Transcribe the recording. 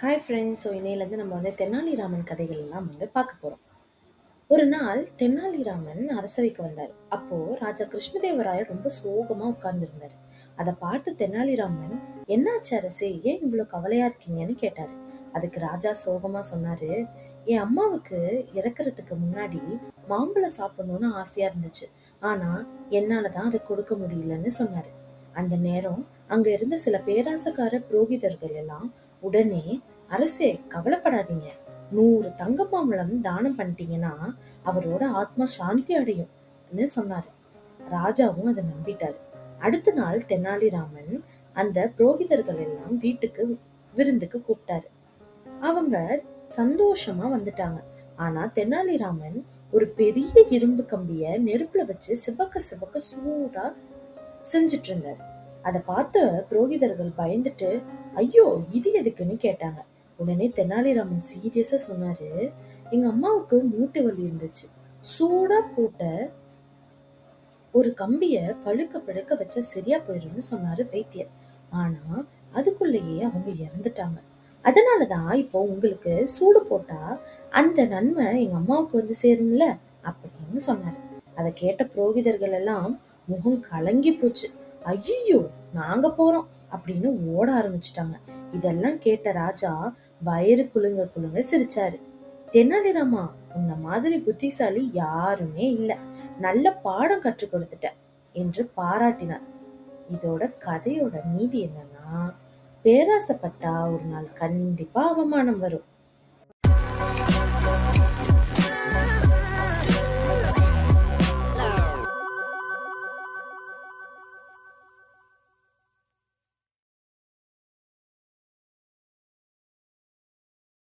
Hi friends. So இன்னையிலேருந்து நம்ம தெனாலிராமன் கதைகள் எல்லாம் பார்க்க போகிறோம். ஒரு நாள் தெனாலிராமன் அரசவைக்கு வந்தார். அப்போ ராஜா கிருஷ்ணதேவராயர் ரொம்ப சோகமா உட்கார்ந்துருந்தாரு. அதை பார்த்து தெனாலிராமன், என்னாச்சு அரசே, ஏன் இவ்வளவு கவலையா இருக்கீங்கன்னு கேட்டாரு. அதுக்கு ராஜா சோகமா சொன்னாரு, என் அம்மாவுக்கு இறக்கறதுக்கு முன்னாடி மாம்பழம் சாப்பிடணும்னு ஆசையா இருந்துச்சு. ஆனா என்னாலதான் அதை கொடுக்க முடியலன்னு சொன்னாரு. அந்த நேரம் அங்க இருந்த சில பேராசக்கார புரோகிதர்கள் எல்லாம் உடனே, அரசே கவலைப்படாதீங்க, 100 தங்க மாம்பழம் தானம் பண்ணிட்டீங்கன்னா அவரோட ஆத்மா சாந்தி அடையும்னு சொன்னாரு. ராஜாவும் அதை நம்பிட்டாரு. அடுத்த நாள் தெனாலிராமன் அந்த புரோகிதர்கள் எல்லாம் வீட்டுக்கு விருந்துக்கு கூப்பிட்டாரு. அவங்க சந்தோஷமா வந்துட்டாங்க. ஆனா தெனாலிராமன் ஒரு பெரிய இரும்பு கம்பிய நெருப்புல வச்சு சிவக்க சிவக்க சூடா செஞ்சுட்டு இருந்தாரு. அதை பார்த்த புரோகிதர்கள் பயந்துட்டு, ஐயோ இது எதுக்குன்னு கேட்டாங்க. உடனே தெனாலிராமன் சீரியஸா சொன்னாரு, எங்க அம்மாவுக்கு மூட்டு வலி இருந்துச்சு. சூடா போட்ட ஒரு கம்பிய பழுக்க பழுக்க வச்சா சரியா போயிரும்னு சொன்னாரு வைத்தியர். ஆனா அதுக்குள்ளேயே அவங்க இறந்துட்டாங்க. அதனாலதான் இப்போ உங்களுக்கு சூடு போட்டா அந்த நன்மை எங்க அம்மாவுக்கு சேரும்ல அப்படின்னு சொன்னாரு. அதை கேட்ட புரோகிதர்கள் எல்லாம் முகம் கலங்கி போச்சு. ஐயோ, நாங்க போறோம் அப்படின்னு ஓட ஆரம்பிச்சிட்டாங்க. இதெல்லாம் கேட்ட ராஜா வயிறு குலுங்க குலுங்க சிரிச்சாரு. தெனாலிராமா, உன்ன மாதிரி புத்திசாலி யாருமே இல்ல, நல்ல பாடம் கற்றுக் கொடுத்துட்ட என்று பாராட்டினார். இதோட கதையோட நீதி என்னன்னா, பேராசைப்பட்டா ஒரு நாள் கண்டிப்பா அவமானம் வரும்.